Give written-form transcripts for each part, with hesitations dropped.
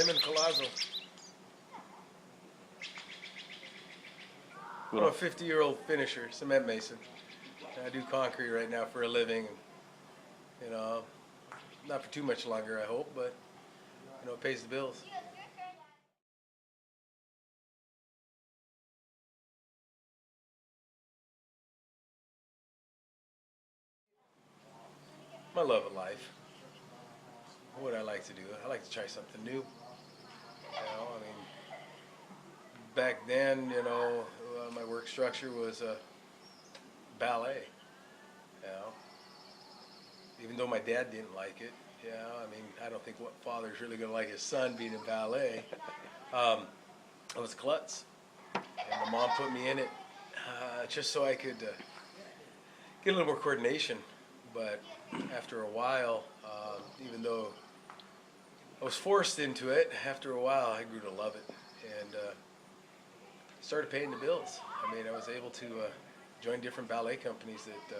Ramond Colazo. I'm a 50-year-old finisher, cement mason. I do concrete right now for a living. You know, not for too much longer, I hope, but you know, it pays the bills. My love of life. What I like to do, I like to try something new. I mean, back then, my work structure was ballet. You know, even though my dad didn't like it. I mean, I don't think what father's really going to like his son being in ballet. I was klutz, and my mom put me in it just so I could get a little more coordination. But after a while, even though I was forced into it, after a while I grew to love it and started paying the bills. I mean, I was able to join different ballet companies that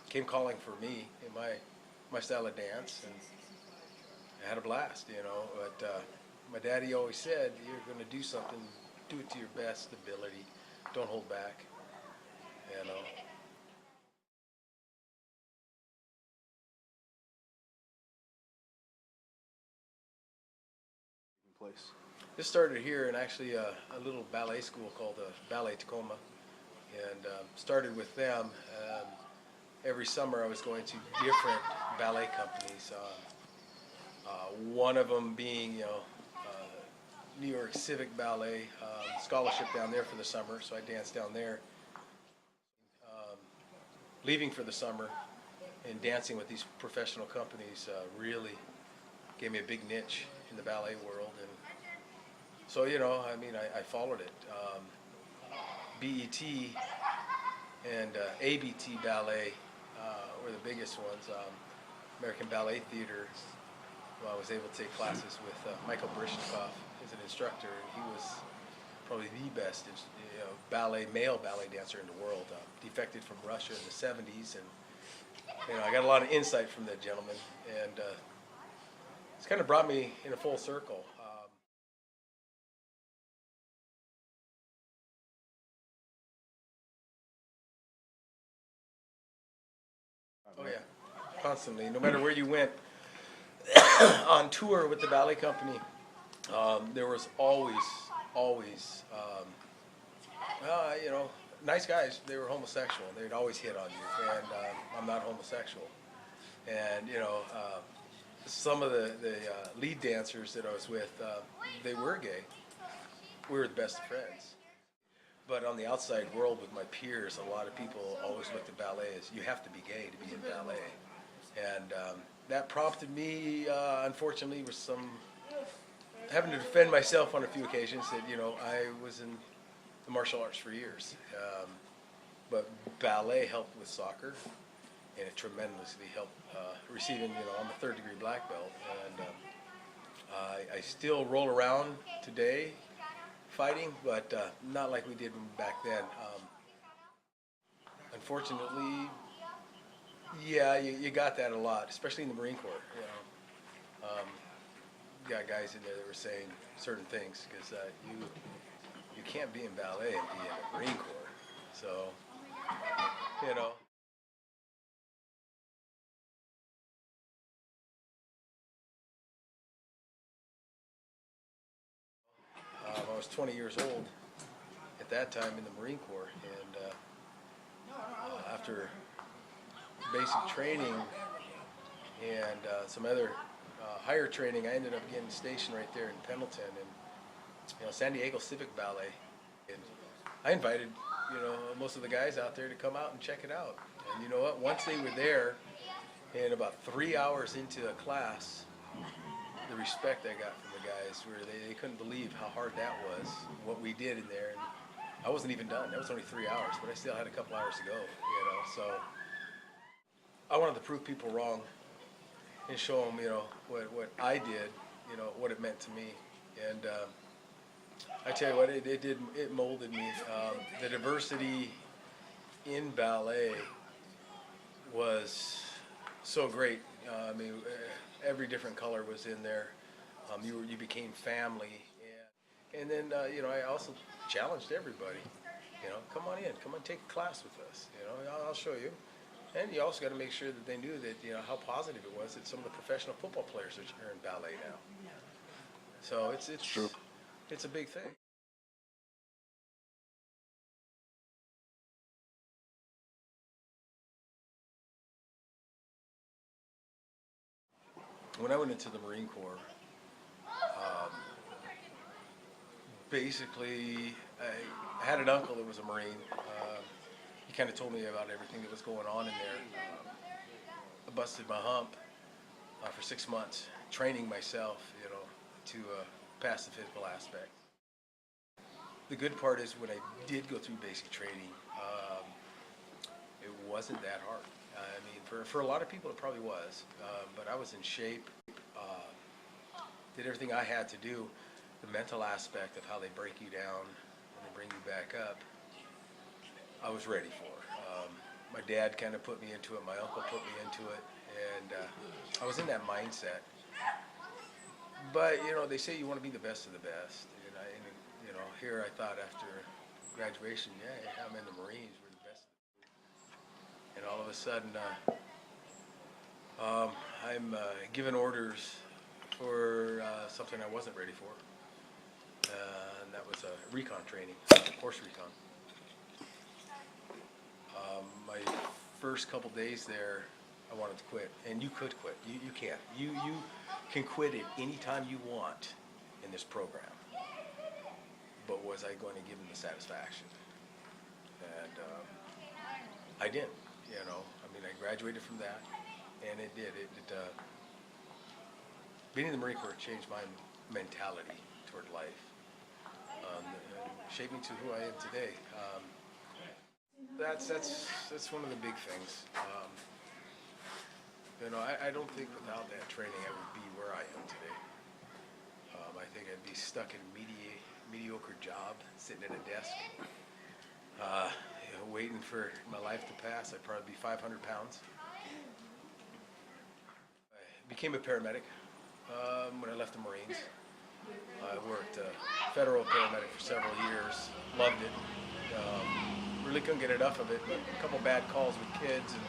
came calling for me in my style of dance, and I had a blast, But my daddy always said, you're going to do something, do it to your best ability. Don't hold back, Place. This started here in actually a little ballet school called Ballet Tacoma, and started with them. Every summer I was going to different ballet companies. One of them being, New York Civic Ballet, scholarship down there for the summer, so I danced down there. Leaving for the summer and dancing with these professional companies really gave me a big niche in the ballet world, and so I mean, I followed it. BET and ABT Ballet were the biggest ones. American Ballet Theater. Well, I was able to take classes with Michael Baryshnikov as an instructor, and he was probably the best male ballet dancer in the world. Defected from Russia in the 70s, and I got a lot of insight from that gentleman, and it's kind of brought me in a full circle. Oh yeah, constantly. No matter where you went on tour with the ballet company, there was always, nice guys. They were homosexual. They'd always hit on you, and I'm not homosexual. And some of the lead dancers that I was with, they were gay. We were the best of friends. But on the outside world with my peers, a lot of people always looked at ballet as you have to be gay to be in ballet. And that prompted me, unfortunately, with some having to defend myself on a few occasions that, I was in the martial arts for years. But ballet helped with soccer, and it tremendously helped receiving, I'm a third-degree black belt, and I still roll around today fighting, but not like we did back then. Unfortunately, yeah, you got that a lot, especially in the Marine Corps. You got guys in there that were saying certain things because you can't be in ballet and be in the Marine Corps. So, I was 20 years old at that time in the Marine Corps, and after basic training and some other higher training, I ended up getting stationed right there in Pendleton, and San Diego Civic Ballet. And I invited most of the guys out there to come out and check it out. And you know what? Once they were there, and about 3 hours into a class, the respect I got from the guys, where they couldn't believe how hard that was, what we did in there. And I wasn't even done. That was only 3 hours, but I still had a couple hours to go. So I wanted to prove people wrong and show them, what I did, what it meant to me. And I tell you what, it molded me. The diversity in ballet was so great. I mean, every different color was in there. You became family, and then I also challenged everybody. Come on in, come on, take a class with us. I'll show you. And you also got to make sure that they knew that how positive it was that some of the professional football players are in ballet now. So it's True. it's a big thing. When I went into the Marine Corps, um, basically I had an uncle that was a Marine. He kind of told me about everything that was going on in there. I busted my hump for 6 months, training myself, to pass the physical aspect. The good part is when I did go through basic training, it wasn't that hard. I mean, for a lot of people, it probably was, but I was in shape. Did everything I had to do. The mental aspect of how they break you down and they bring you back up, I was ready for. My dad kind of put me into it. My uncle put me into it, and I was in that mindset. But they say you want to be the best of the best, and here I thought after graduation, yeah, I'm in the Marines, we're the best. And all of a sudden, I'm given orders for something I wasn't ready for, and that was recon training, horse recon. My first couple days there, I wanted to quit, and you could quit. You can. You can quit at any time you want in this program. But was I going to give them the satisfaction? And I didn't. I mean, I graduated from that, and it did. Being in the Marine Corps changed my mentality toward life, shaped me to who I am today. That's one of the big things. I don't think without that training I would be where I am today. I think I'd be stuck in a mediocre job, sitting at a desk, waiting for my life to pass. I'd probably be 500 pounds. I became a paramedic when I left the Marines. I worked federal paramedic for several years. Loved it. Really couldn't get enough of it. But a couple bad calls with kids, and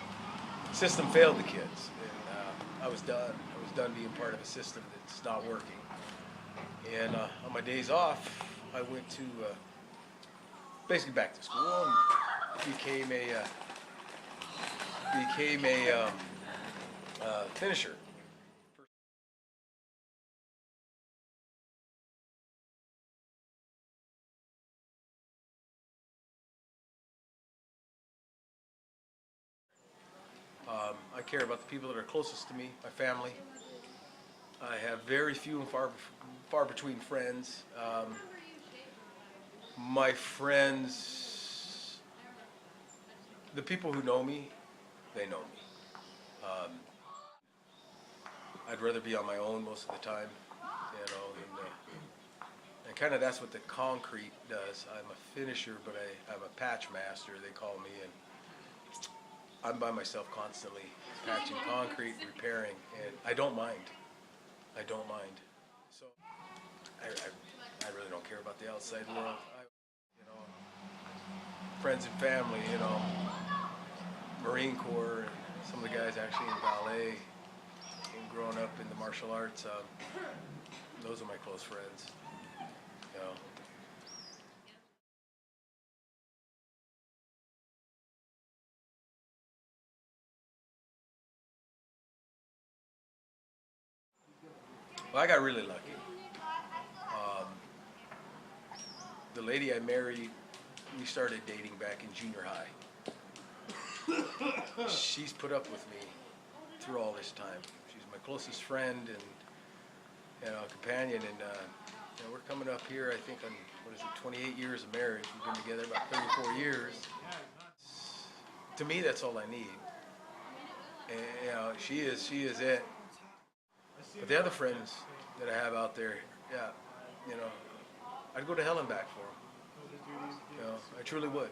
the system failed the kids. And I was done. I was done being part of a system that's not working. And on my days off, I went to basically back to school and became a finisher. I care about the people that are closest to me, my family. I have very few and far between friends. My friends, the people who know me, they know me. Um, I'd rather be on my own most of the time, and kind of that's what the concrete does. I'm a finisher, but I'm a patch master, they call me, and I'm by myself constantly, patching concrete, repairing, and I don't mind. I don't mind. So I really don't care about the outside world. You know, Friends and family, Marine Corps, and some of the guys actually in ballet, and growing up in the martial arts. Those are my close friends. You know. Well, I got really lucky. Um, the lady I married, we started dating back in junior high. She's put up with me through all this time. She's my closest friend and companion, and we're coming up here. I think on 28 years of marriage. We've been together about 34 years. To me, that's all I need. And, she is it. But the other friends that I have out there, yeah, I'd go to hell and back for them. I truly would.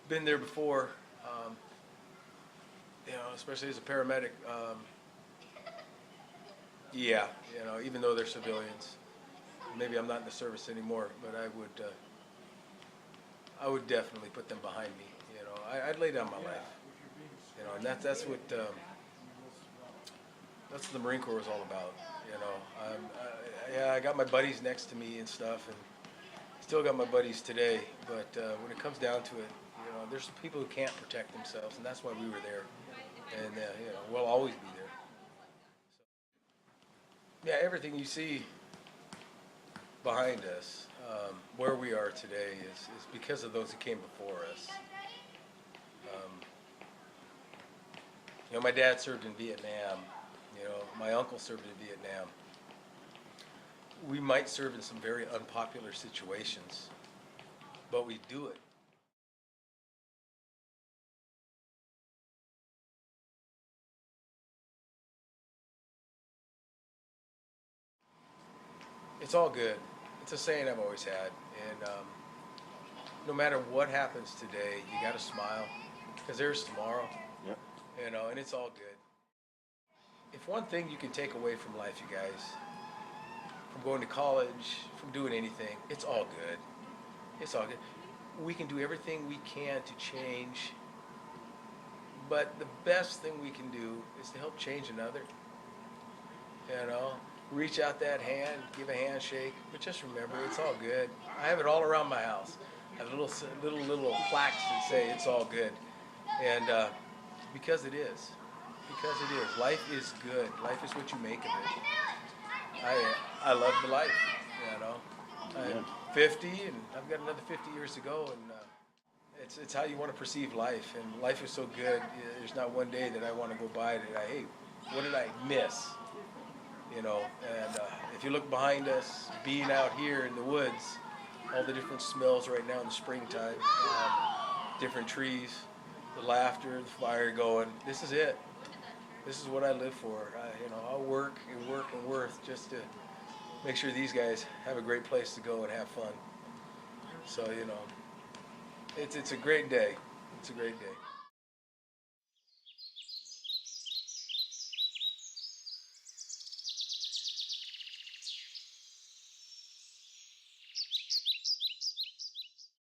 been there before. Especially as a paramedic. Yeah, even though they're civilians, maybe I'm not in the service anymore, but I would definitely put them behind me. I'd lay down my life. And that's what the Marine Corps is all about. I got my buddies next to me and stuff, and still got my buddies today. But when it comes down to it, there's people who can't protect themselves, and that's why we were there, and we'll always be there. Yeah, everything you see behind us, where we are today, is because of those who came before us. My dad served in Vietnam. My uncle served in Vietnam. We might serve in some very unpopular situations, but we do it. It's all good. It's a saying I've always had, and no matter what happens today, you got to smile, because there's tomorrow. Yep. And it's all good. If one thing you can take away from life, you guys, from going to college, from doing anything, it's all good. It's all good. We can do everything we can to change, but the best thing we can do is to help change another. Reach out that hand, give a handshake, but just remember, it's all good. I have it all around my house. I have little plaques that say it's all good, and because it is. Because it is. Life is good. Life is what you make of it. I love the life. I'm 50, and I've got another 50 years to go, and it's how you want to perceive life. And life is so good. There's not one day that I want to go by that hey, what did I miss? And if you look behind us, being out here in the woods, all the different smells right now in the springtime, different trees, the laughter, the fire going. This is it. This is what I live for. I'll work and work and work just to make sure these guys have a great place to go and have fun. So, it's a great day. It's a great day.